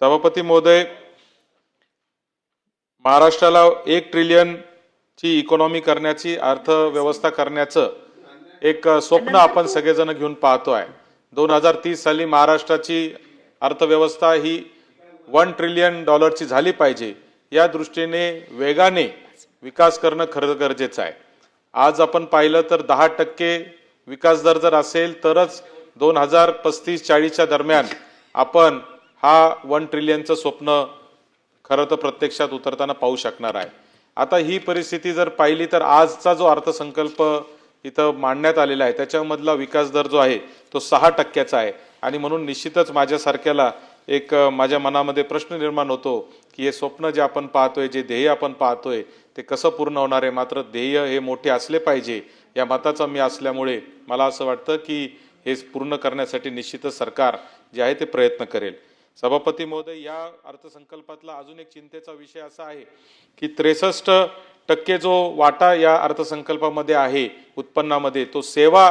सभापती महोदय, महाराष्ट्राला 1 ट्रिलियन ची इकॉनॉमी करण्याची अर्थव्यवस्था करण्याचं एक स्वप्न आपण सगळेजण घेऊन पाहतोय। 2030 साली महाराष्ट्राची अर्थव्यवस्था ही $1 ट्रिलियन ची झाली पाहिजे। या दृष्टीने वेगाने विकास करणं खरं गरजेचं आहे। आज आपण पाहिलं तर 10% विकास दर जर असेल तरच 2035-40च्या दरम्यान आपण हा 1 ट्रिलियनचं स्वप्न खरं तर प्रत्यक्षात उतरताना पाहू शकणार आहे। आता ही परिस्थिती जर पाहिली तर आजचा जो अर्थसंकल्प इथं मांडण्यात आलेला आहे त्याच्यामधला विकास दर जो आहे तो 6%चा आहे आणि म्हणून निश्चितच माझ्यासारख्याला एक माझ्या मनामध्ये प्रश्न निर्माण होतो की हे स्वप्न जे आपण पाहतोय, जे ध्येय आपण पाहतोय ते कसं पूर्ण होणार आहे। मात्र ध्येय हे मोठे असले पाहिजे या मताचा मी असल्यामुळे मला असं वाटतं की हे पूर्ण करण्यासाठी निश्चितच सरकार जे आहे ते प्रयत्न करेल। सभापती महोदय, या अर्थसंकल्पातला अजून एक चिंतेचा विषय असा आहे की 63% जो वाटा या अर्थसंकल्पामध्ये आहे उत्पन्नामध्ये तो सेवा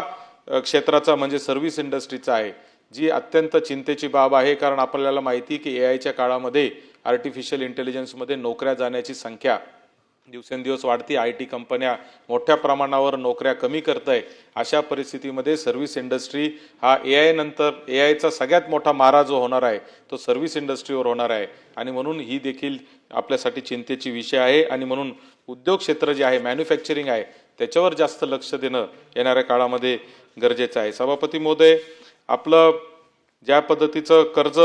क्षेत्राचा म्हणजे सर्व्हिस इंडस्ट्रीचा आहे, जी अत्यंत चिंतेची बाब आहे। कारण आपल्याला माहिती की एआयच्या काळामध्ये आर्टिफिशियल इंटेलिजन्समध्ये नोकऱ्या जाण्याची संख्या दिवसेंदिवस वाढती। आयटी कंपन्या मोठ्या प्रमाणावर नोकऱ्या कमी करताय। अशा परिस्थितीमध्ये सर्व्हिस इंडस्ट्री हा एआय नंतर एआयचा सगळ्यात मोठा मारा जो होणार आहे तो सर्व्हिस इंडस्ट्रीवर होणार आहे आणि म्हणून ही देखील आपल्यासाठी चिंतेची विषय आहे आणि म्हणून उद्योग क्षेत्र जे आहे, मॅन्युफॅक्चरिंग आहे, त्याच्यावर जास्त लक्ष देणं येणाऱ्या काळामध्ये गरजेचं आहे। सभापती महोदय, आपलं ज्या पद्धतीचं कर्ज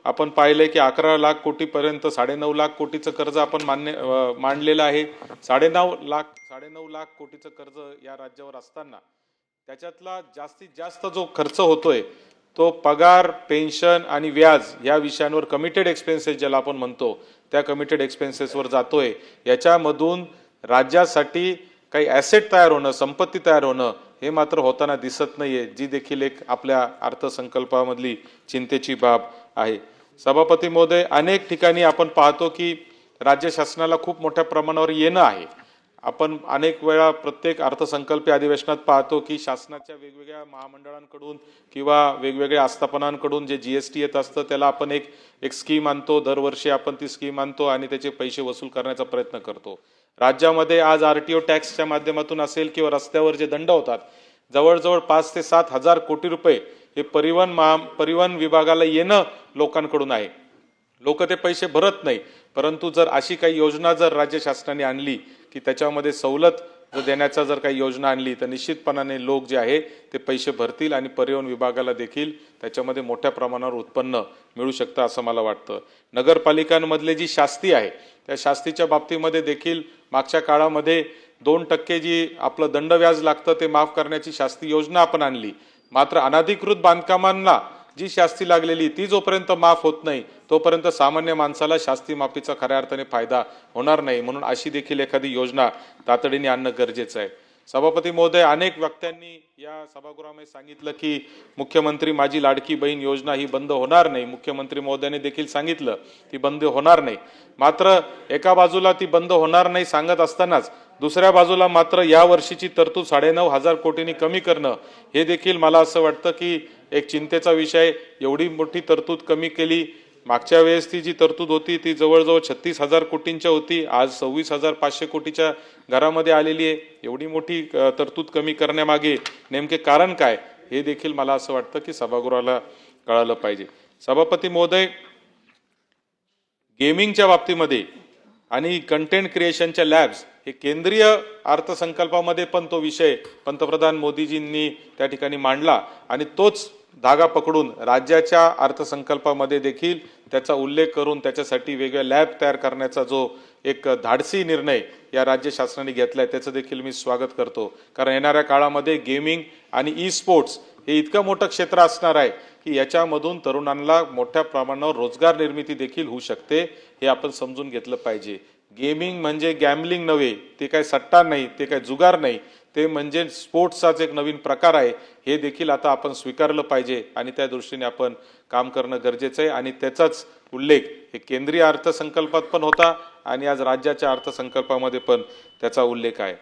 आपण पाहिलंय की 11 लाख कोटीपर्यंत 9.5 लाख कोटीचं कर्ज आपण मांडलेलं आहे। 9.5 लाख कोटीचं कर्ज या राज्यावर असताना त्याच्यातला जास्तीत जास्त जो खर्च होतोय तो पगार, पेन्शन आणि व्याज या विषयांवर कमिटेड एक्सपेन्सेस ज्याला आपण म्हणतो त्या कमिटेड एक्सपेन्सेसवर जातोय। याच्यामधून राज्यासाठी काही ॲसेट तयार होणं, संपत्ती तयार होणं हे मात्र होताना दिसत नाहीये, जी देखील एक आपल्या अर्थसंकल्पामधली चिंतेची बाब आहे। सभापती महोदय, अनेक ठिकाणी आपण पाहतो की राज्य शासनाला खूप मोठ्या प्रमाणावर येणं आहे। आपण अनेक वेळा प्रत्येक अर्थसंकल्पीय अधिवेशनात पाहतो की शासनाच्या वेगवेगळ्या महामंडळांकडून किंवा वेगवेगळ्या आस्थापनांकडून जे जीएसटी येत असतं त्याला आपण एक स्कीम आणतो, दरवर्षी आपण ती स्कीम आणतो आणि त्याचे पैसे वसूल करण्याचा प्रयत्न करतो। राज्यामध्ये आज आरटीओ टॅक्सच्या माध्यमातून असेल किंवा रस्त्यावर जे दंड होतात जवळजवळ 5 ते 7 हजार कोटी रुपये हे परिवहन विभागाला येणं लोकांकडून आहे। लोक ते पैसे भरत नाही, परंतु जर अशी काही योजना जर राज्य शासनाने आणली की त्याच्यामध्ये सवलत जर देण्याचा जर काही योजना आणली तर निश्चितपणाने लोक जे आहे ते पैसे भरतील आणि परिवहन विभागाला देखील त्याच्यामध्ये मोठ्या प्रमाणावर उत्पन्न मिळू शकतं असं मला वाटतं। नगरपालिकांमधले जी शास्ती आहे त्या शास्तीच्या बाबतीमध्ये देखील मागच्या काळामध्ये 2% जी आपलं दंड व्याज लागतं ते माफ करण्याची शास्ती योजना आपण आणली। मात्र अनधिकृत बांधकामांना जी शास्ती लागलेली ती जोपर्यंत माफ होत नाही तोपर्यंत सामान्य माणसाला शास्ती माफीचा खऱ्या अर्थाने फायदा होणार नाही। म्हणून अशी देखील एखादी योजना तातडीने आणणं गरजेचं आहे। सभापती महोदय, अनेक वक्त्यांनी या सभागृहामध्ये सांगितलं की मुख्यमंत्री माझी लाडकी बहीण योजना ही बंद होणार नाही। मुख्यमंत्री महोदयाने देखील सांगितलं ती बंद होणार नाही। मात्र एका बाजूला ती बंद होणार नाही सांगत असतानाच दुसऱ्या बाजूला मात्र या वर्षीची तरतूद 9.5 हजार कोटींनी कमी करणं हे देखील मला असं वाटतं की एक चिंतेचा विषय। एवढी मोठी तरतूद कमी केली। मागच्या वेळेस ती जी तरतूद होती ती जवळजवळ 36,000 कोटींच्या होती, आज 26,500 कोटीच्या घरामध्ये आलेली आहे। एवढी मोठी तरतूद कमी करण्यामागे नेमके कारण काय हे देखील मला असं वाटतं की सभागृहाला कळालं पाहिजे। सभापती महोदय, गेमिंगच्या बाबतीमध्ये आणि कंटेंट क्रिएशनच्या लॅब्स हे केंद्रीय अर्थसंकल्पामध्ये पण तो विषय पंतप्रधान मोदीजींनी त्या ठिकाणी मांडला आणि तोच धागा पकडून राज्याच्या अर्थसंकल्पामध्ये देखील त्याचा उल्लेख करून त्याच्यासाठी वेगळ्या लॅब तयार करण्याचा जो एक धाडसी निर्णय या राज्य शासनाने घेतलाय त्याचं देखील मी स्वागत करतो। कारण येणाऱ्या काळामध्ये गेमिंग आणि ई स्पोर्ट्स हे इतकं मोठं क्षेत्र असणार आहे की याच्यामधून तरुणांना मोठ्या प्रमाणावर रोजगार निर्मिती देखील होऊ शकते, हे आपण समजून घेतलं पाहिजे। गेमिंग म्हणजे गॅम्बलिंग नव्हे, ते काय सट्टा नाही, ते काय जुगार नाही, ते म्हणजे स्पोर्ट्सचाच एक नवीन प्रकार आहे। हे देखील आता आपण स्वीकारलं पाहिजे आणि त्या दृष्टीने आपण काम करणं गरजेचं आहे आणि त्याचाच उल्लेख हे केंद्रीय अर्थसंकल्पात पण होता आणि आज राज्याच्या अर्थसंकल्पामध्ये पण त्याचा उल्लेख आहे।